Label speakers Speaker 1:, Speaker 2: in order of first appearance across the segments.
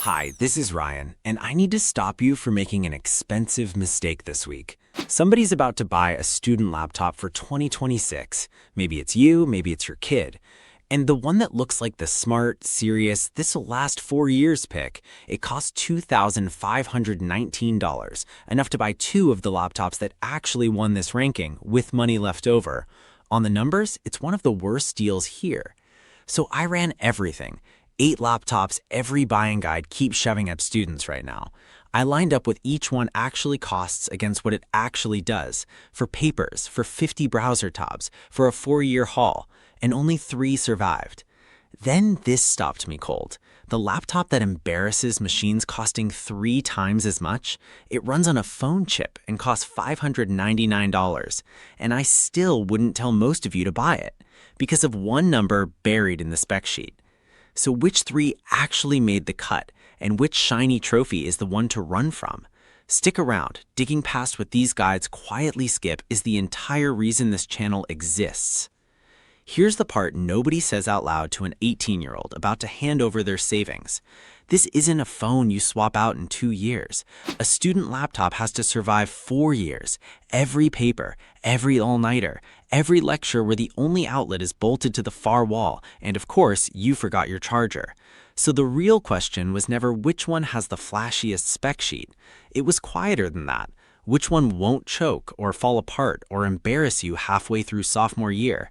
Speaker 1: Hi, this is Ryan, and I need to stop you from making an expensive mistake this week. Somebody's about to buy a student laptop for 2026. Maybe it's you, maybe it's your kid. And the one that looks like the smart, serious, this'll last 4 years pick, it costs $2,519, enough to buy 2 of the laptops that actually won this ranking with money left over. On the numbers, it's one of the worst deals here. So I ran everything. 8 laptops every buying guide keeps shoving at students right now. I lined up with each one actually costs against what it actually does, for papers, for 50 browser tabs, for a 4-year haul, and only 3 survived. Then this stopped me cold. The laptop that embarrasses machines costing 3 times as much, it runs on a phone chip and costs $599, and I still wouldn't tell most of you to buy it, because of one number buried in the spec sheet. So which 3 actually made the cut, and which shiny trophy is the one to run from? Stick around. Digging past what these guides quietly skip is the entire reason this channel exists. Here's the part nobody says out loud to an 18-year-old about to hand over their savings. This isn't a phone you swap out in 2 years. A student laptop has to survive 4 years. Every paper, every all-nighter, every lecture where the only outlet is bolted to the far wall, and of course, you forgot your charger. So the real question was never which one has the flashiest spec sheet. It was quieter than that. Which one won't choke or fall apart or embarrass you halfway through sophomore year?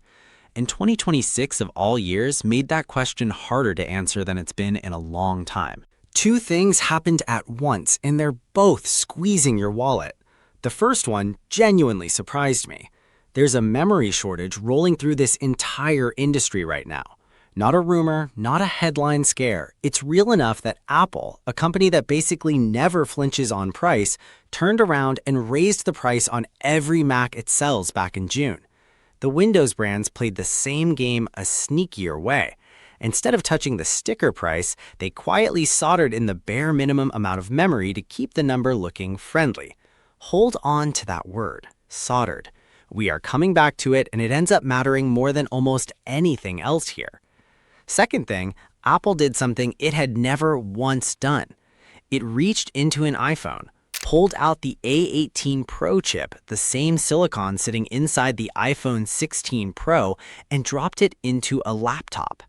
Speaker 1: And 2026 of all years made that question harder to answer than it's been in a long time.
Speaker 2: 2 things happened at once, and they're both squeezing your wallet. The first one genuinely surprised me. There's a memory shortage rolling through this entire industry right now. Not a rumor, not a headline scare. It's real enough that Apple, a company that basically never flinches on price, turned around and raised the price on every Mac it sells back in June. The Windows brands played the same game a sneakier way. Instead of touching the sticker price, they quietly soldered in the bare minimum amount of memory to keep the number looking friendly. Hold on to that word, soldered. We are coming back to it, and it ends up mattering more than almost anything else here. Second thing, Apple did something it had never once done. It reached into an iPhone, pulled out the A18 Pro chip, the same silicon sitting inside the iPhone 16 Pro, and dropped it into a laptop.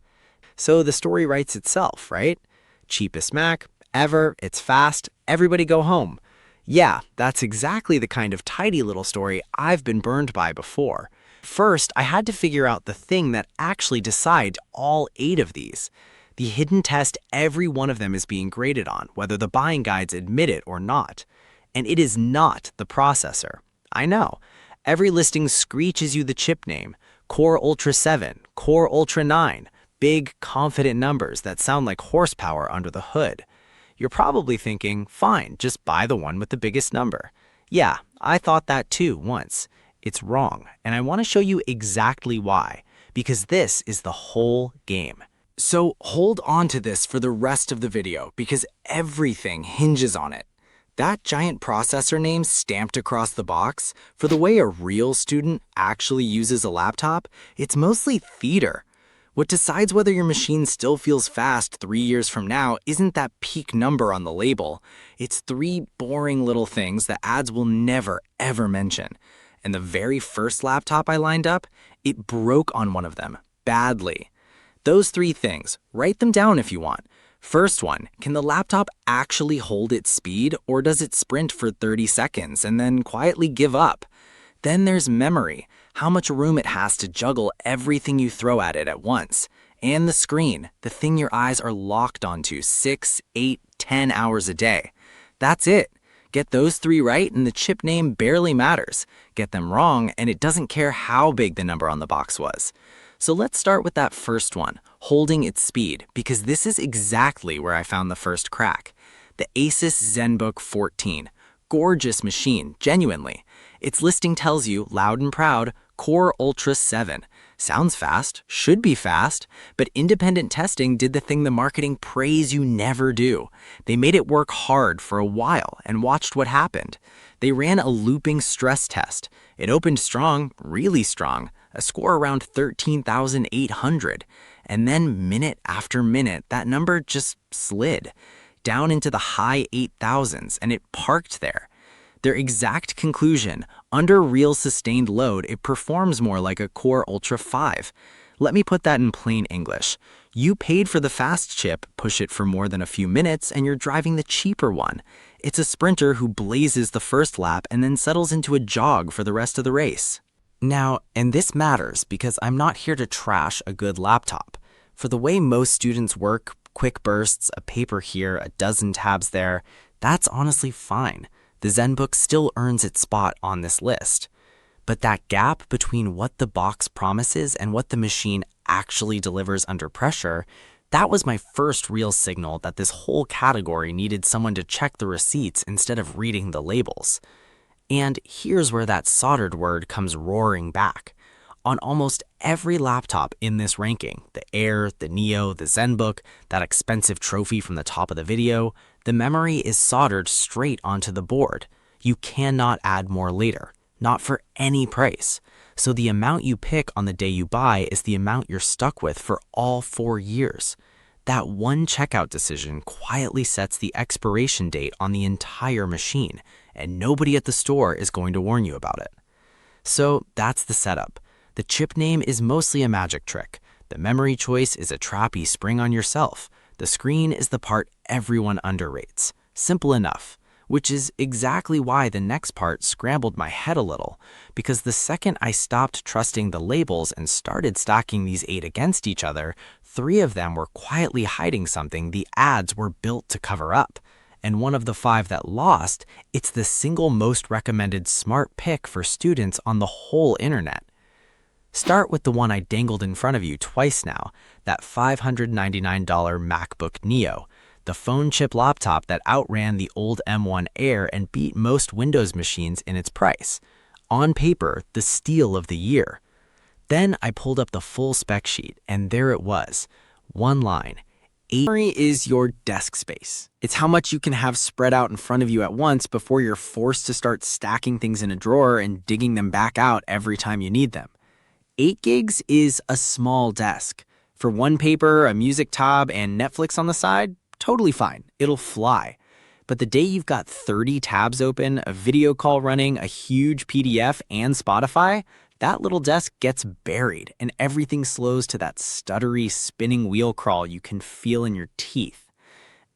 Speaker 2: So the story writes itself, right? Cheapest Mac ever, it's fast, everybody go home. Yeah, that's exactly the kind of tidy little story I've been burned by before. First, I had to figure out the thing that actually decides all 8 of these. The hidden test every one of them is being graded on, whether the buying guides admit it or not. And it is not the processor. I know. Every listing screeches you the chip name. Core Ultra 7, Core Ultra 9. Big, confident numbers that sound like horsepower under the hood. You're probably thinking, fine, just buy the one with the biggest number. Yeah, I thought that too once. It's wrong, and I want to show you exactly why, because this is the whole game. So hold on to this for the rest of the video, because everything hinges on it. That giant processor name stamped across the box, for the way a real student actually uses a laptop, it's mostly theater. What decides whether your machine still feels fast 3 years from now isn't that peak number on the label. It's 3 boring little things that ads will never, ever mention. And the very first laptop I lined up, it broke on one of them, badly. Those 3 things, write them down if you want. First one, can the laptop actually hold its speed, or does it sprint for 30 seconds and then quietly give up? Then there's memory, how much room it has to juggle everything you throw at it at once. And the screen, the thing your eyes are locked onto 6, 8, 10 hours a day. That's it. Get those 3 right and the chip name barely matters. Get them wrong and it doesn't care how big the number on the box was. So let's start with that first one, holding its speed, because this is exactly where I found the first crack. The ASUS Zenbook 14. Gorgeous machine, genuinely. Its listing tells you, loud and proud, Core Ultra 7. Sounds fast, should be fast, but independent testing did the thing the marketing prays you never do. They made it work hard for a while and watched what happened. They ran a looping stress test. It opened strong, really strong, a score around 13,800. And then minute after minute, that number just slid. down into the high 8,000s, and it parked there. Their exact conclusion, under real sustained load, it performs more like a Core Ultra 5. Let me put that in plain English. You paid for the fast chip, push it for more than a few minutes, and you're driving the cheaper one. It's a sprinter who blazes the first lap and then settles into a jog for the rest of the race. Now, and this matters because I'm not here to trash a good laptop. For the way most students work, quick bursts, a paper here, a dozen tabs there, that's honestly fine. The Zenbook still earns its spot on this list. But that gap between what the box promises and what the machine actually delivers under pressure, that was my first real signal that this whole category needed someone to check the receipts instead of reading the labels. And here's where that soldered word comes roaring back. On almost every laptop in this ranking, the Air, the Neo, the Zenbook, that expensive trophy from the top of the video, the memory is soldered straight onto the board. You cannot add more later, not for any price. So the amount you pick on the day you buy is the amount you're stuck with for all 4 years. That one checkout decision quietly sets the expiration date on the entire machine, and nobody at the store is going to warn you about it. So that's the setup. The chip name is mostly a magic trick. The memory choice is a trap you spring on yourself. The screen is the part everyone underrates. Simple enough. Which is exactly why the next part scrambled my head a little, because the second I stopped trusting the labels and started stacking these 8 against each other, 3 of them were quietly hiding something the ads were built to cover up. And one of the 5 that lost, it's the single most recommended smart pick for students on the whole internet. Start with the one I dangled in front of you twice now, that $599 MacBook Neo. The phone chip laptop that outran the old M1 Air and beat most Windows machines in its price. On paper, the steal of the year. Then I pulled up the full spec sheet, and there it was. One line. Memory is your desk space. It's how much you can have spread out in front of you at once before you're forced to start stacking things in a drawer and digging them back out every time you need them. 8 gigs is a small desk. For one paper, a music tab, and Netflix on the side, totally fine. It'll fly. But the day you've got 30 tabs open, a video call running, a huge PDF, and Spotify, that little desk gets buried and everything slows to that stuttery, spinning wheel crawl you can feel in your teeth.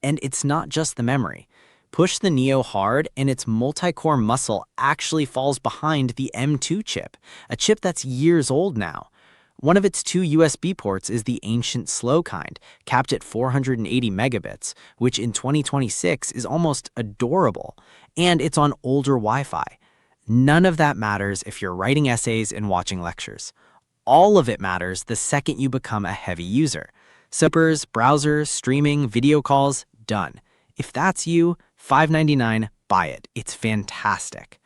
Speaker 2: And it's not just the memory. Push the Neo hard and its multi-core muscle actually falls behind the M2 chip, a chip that's years old now. One of its 2 USB ports is the ancient slow kind, capped at 480 megabits, which in 2026 is almost adorable, and it's on older Wi-Fi. None of that matters if you're writing essays and watching lectures. All of it matters the second you become a heavy user. Zippers, browsers, streaming, video calls, done. If that's you, $599, buy it. It's fantastic.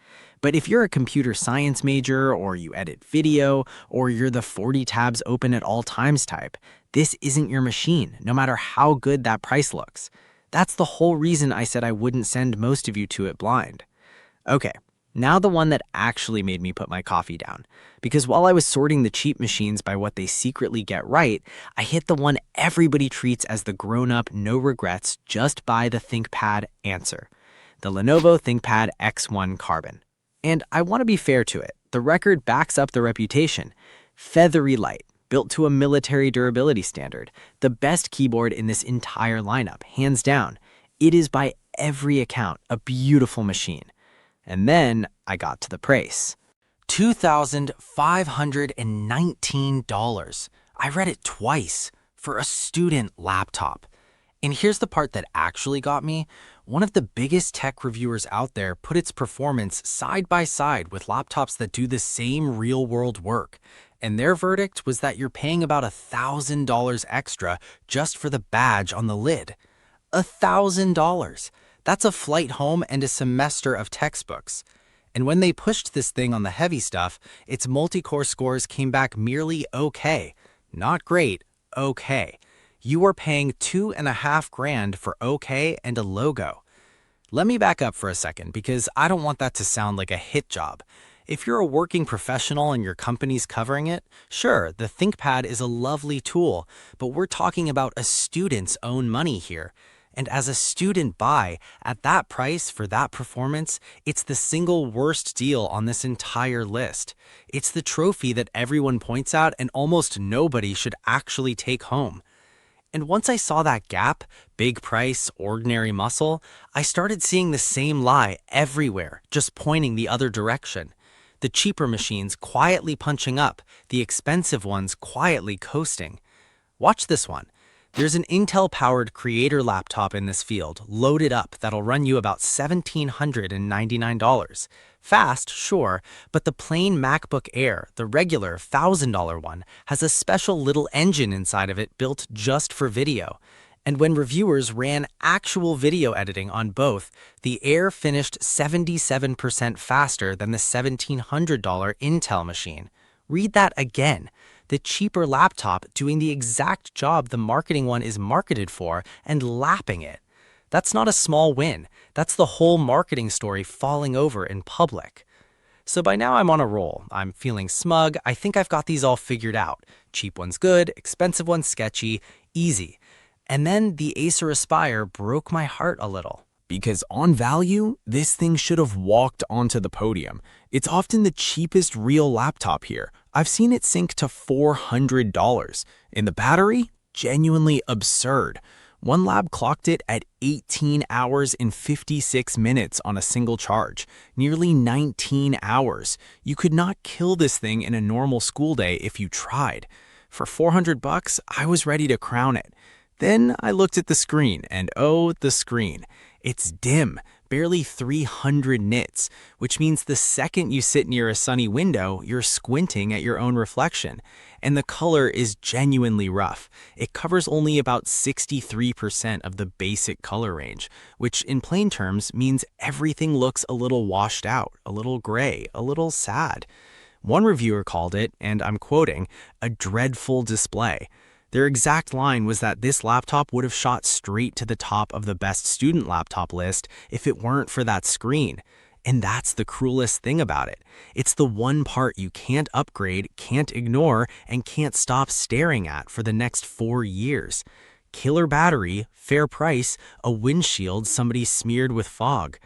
Speaker 2: But if you're a computer science major, or you edit video, or you're the 40 tabs open at all times type, this isn't your machine, no matter how good that price looks. That's the whole reason I said I wouldn't send most of you to it blind. Okay, now the one that actually made me put my coffee down. Because while I was sorting the cheap machines by what they secretly get right, I hit the one everybody treats as the grown-up, no regrets, just buy the ThinkPad answer. The Lenovo ThinkPad X1 Carbon. And I want to be fair to it. The record backs up the reputation. Feathery light, built to a military durability standard. The best keyboard in this entire lineup, hands down. It is by every account a beautiful machine. And then I got to the price. $2,519. I read it twice for a student laptop. And here's the part that actually got me. One of the biggest tech reviewers out there put its performance side by side with laptops that do the same real-world work. And their verdict was that you're paying about $1,000 extra just for the badge on the lid. $1,000. That's a flight home and a semester of textbooks. And when they pushed this thing on the heavy stuff, its multi-core scores came back merely okay. Not great, okay. You are paying $2,500 for okay and a logo. Let me back up for a second because I don't want that to sound like a hit job. If you're a working professional and your company's covering it, sure, the ThinkPad is a lovely tool, but we're talking about a student's own money here. And as a student buy, at that price for that performance, it's the single worst deal on this entire list. It's the trophy that everyone points out and almost nobody should actually take home. And once I saw that gap, big price, ordinary muscle, I started seeing the same lie everywhere, just pointing the other direction. The cheaper machines quietly punching up, the expensive ones quietly coasting. Watch this one. There's an Intel-powered creator laptop in this field, loaded up, that'll run you about $1,799. Fast, sure, but the plain MacBook Air, the regular $1,000 one, has a special little engine inside of it built just for video. And when reviewers ran actual video editing on both, the Air finished 77% faster than the $1,700 Intel machine. Read that again. The cheaper laptop doing the exact job the marketing one is marketed for and lapping it. That's not a small win. That's the whole marketing story falling over in public. So by now I'm on a roll. I'm feeling smug. I think I've got these all figured out. Cheap one's good, expensive one's sketchy, easy. And then the Acer Aspire broke my heart a little.
Speaker 1: Because on value, this thing should have walked onto the podium. It's often the cheapest real laptop here. I've seen it sink to $400. In the battery, genuinely absurd. One lab clocked it at 18 hours and 56 minutes on a single charge, nearly 19 hours. You could not kill this thing in a normal school day if you tried. For $400, I was ready to crown it. Then I looked at the screen, and oh, the screen. It's dim, barely 300 nits, which means the second you sit near a sunny window, you're squinting at your own reflection. And the color is genuinely rough. It covers only about 63% of the basic color range, which in plain terms means everything looks a little washed out, a little gray, a little sad. One reviewer called it, and I'm quoting, a dreadful display. Their exact line was that this laptop would have shot straight to the top of the best student laptop list if it weren't for that screen. And that's the cruelest thing about it. It's the one part you can't upgrade, can't ignore, and can't stop staring at for the next 4 years. Killer battery, fair price, a windshield somebody smeared with fog.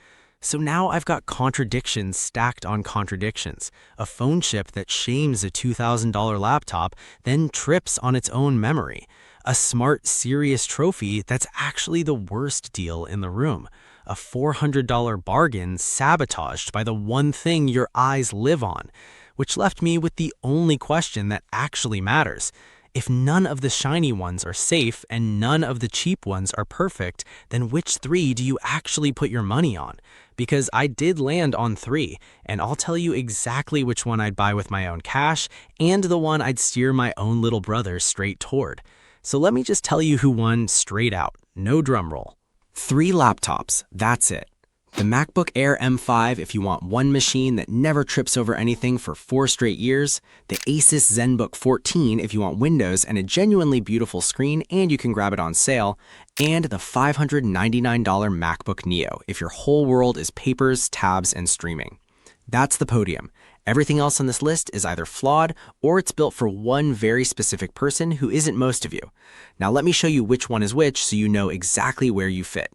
Speaker 1: So now I've got contradictions stacked on contradictions. A phone chip that shames a $2,000 laptop, then trips on its own memory. A smart, serious trophy that's actually the worst deal in the room. A $400 bargain sabotaged by the one thing your eyes live on. Which left me with the only question that actually matters. If none of the shiny ones are safe and none of the cheap ones are perfect, then which 3 do you actually put your money on? Because I did land on 3, and I'll tell you exactly which one I'd buy with my own cash and the one I'd steer my own little brother straight toward. So let me just tell you who won straight out, no drum roll. 3 laptops, that's it. The MacBook Air M5 if you want one machine that never trips over anything for 4 straight years, the ASUS Zenbook 14 if you want Windows and a genuinely beautiful screen and you can grab it on sale, and the $599 MacBook Neo if your whole world is papers, tabs, and streaming. That's the podium. Everything else on this list is either flawed or it's built for one very specific person who isn't most of you. Now let me show you which one is which so you know exactly where you fit.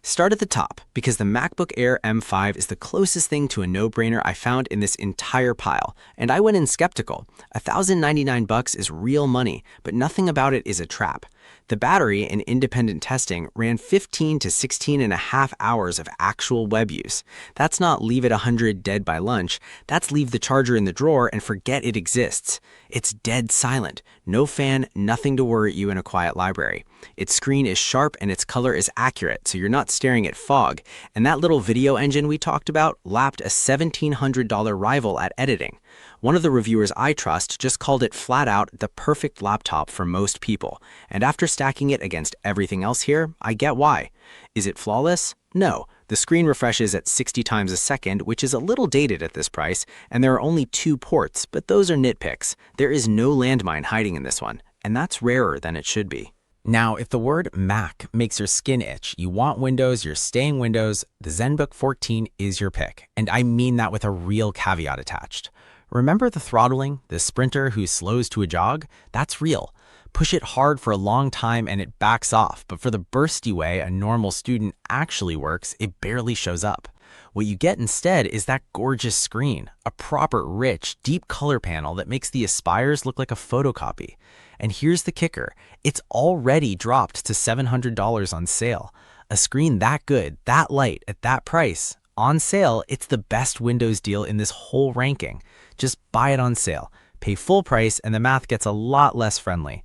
Speaker 1: Start at the top, because the MacBook Air M5 is the closest thing to a no-brainer I found in this entire pile, and I went in skeptical. $1,099 is real money, but nothing about it is a trap. The battery, in independent testing, ran 15 to 16 and a half hours of actual web use. That's not leave it 100 dead by lunch, that's leave the charger in the drawer and forget it exists. It's dead silent, no fan, nothing to worry you in a quiet library. Its screen is sharp and its color is accurate, so you're not staring at fog. And that little video engine we talked about lapped a $1,700 rival at editing. One of the reviewers I trust just called it flat out the perfect laptop for most people. And after stacking it against everything else here, I get why. Is it flawless? No. The screen refreshes at 60 times a second, which is a little dated at this price, and there are only 2 ports, but those are nitpicks. There is no landmine hiding in this one, and that's rarer than it should be. Now, if the word Mac makes your skin itch, you want Windows, you're staying Windows, the Zenbook 14 is your pick. And I mean that with a real caveat attached. Remember the throttling, the sprinter who slows to a jog? That's real.
Speaker 2: Push it hard for a long time and it backs off, but for the bursty way a normal student actually works, it barely shows up. What you get instead is that gorgeous screen, a proper, rich, deep color panel that makes the Aspires look like a photocopy. And here's the kicker, it's already dropped to $700 on sale. A screen that good, that light, at that price, on sale, it's the best Windows deal in this whole ranking. Just buy it on sale, pay full price, and the math gets a lot less friendly.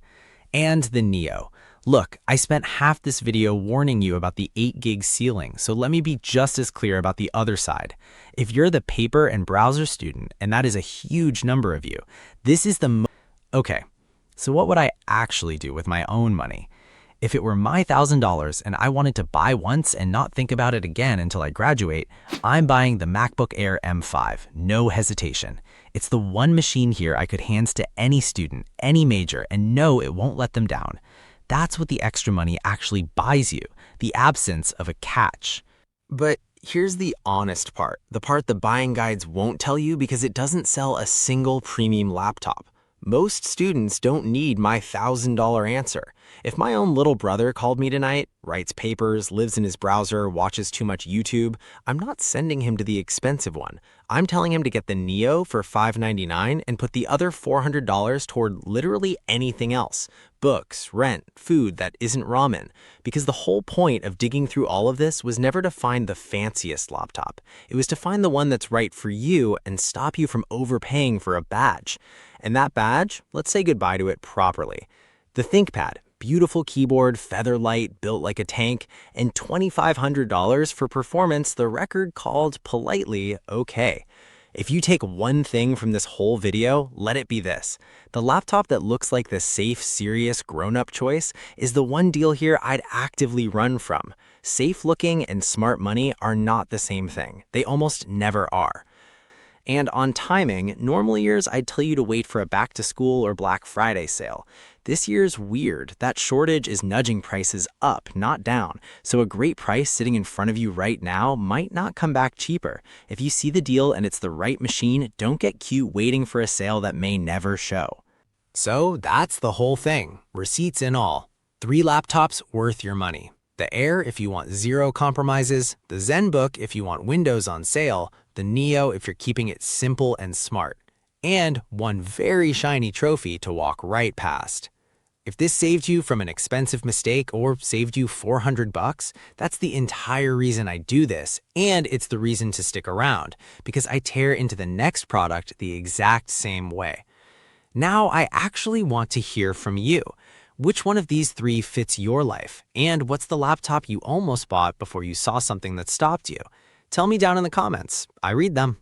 Speaker 2: And the Neo. Look, I spent half this video warning you about the 8 gig ceiling, so let me be just as clear about the other side. If you're the paper and browser student, and that is a huge number of you, this is the Okay, so what would I actually do with my own money? If it were my $1,000 and I wanted to buy once and not think about it again until I graduate, I'm buying the MacBook Air M5, no hesitation. It's the one machine here I could hand to any student, any major, and know it won't let them down. That's what the extra money actually buys you, the absence of a catch.
Speaker 1: But here's the honest part, the part the buying guides won't tell you because it doesn't sell a single premium laptop. Most students don't need my $1,000 answer. If my own little brother called me tonight, writes papers, lives in his browser, watches too much YouTube, I'm not sending him to the expensive one. I'm telling him to get the Neo for $599 and put the other $400 toward literally anything else. Books, rent, food that isn't ramen. Because the whole point of digging through all of this was never to find the fanciest laptop. It was to find the one that's right for you and stop you from overpaying for a badge. And that badge, let's say goodbye to it properly. The ThinkPad, beautiful keyboard, feather light, built like a tank, and $2,500 for performance the record called politely okay. If you take one thing from this whole video, let it be this. The laptop that looks like the safe, serious, grown-up choice is the one deal here I'd actively run from. Safe-looking and smart money are not the same thing. They almost never are. And on timing, normal years I'd tell you to wait for a back-to-school or Black Friday sale. This year's weird. That shortage is nudging prices up, not down. So a great price sitting in front of you right now might not come back cheaper. If you see the deal and it's the right machine, don't get cute waiting for a sale that may never show.
Speaker 2: So that's the whole thing, receipts and all. 3 laptops worth your money. The Air if you want zero compromises, the Zenbook if you want Windows on sale, the Neo if you're keeping it simple and smart, and one very shiny trophy to walk right past. If this saved you from an expensive mistake or saved you $400, that's the entire reason I do this, and it's the reason to stick around, because I tear into the next product the exact same way. Now I actually want to hear from you. Which one of these 3 fits your life? And what's the laptop you almost bought before you saw something that stopped you? Tell me down in the comments. I read them.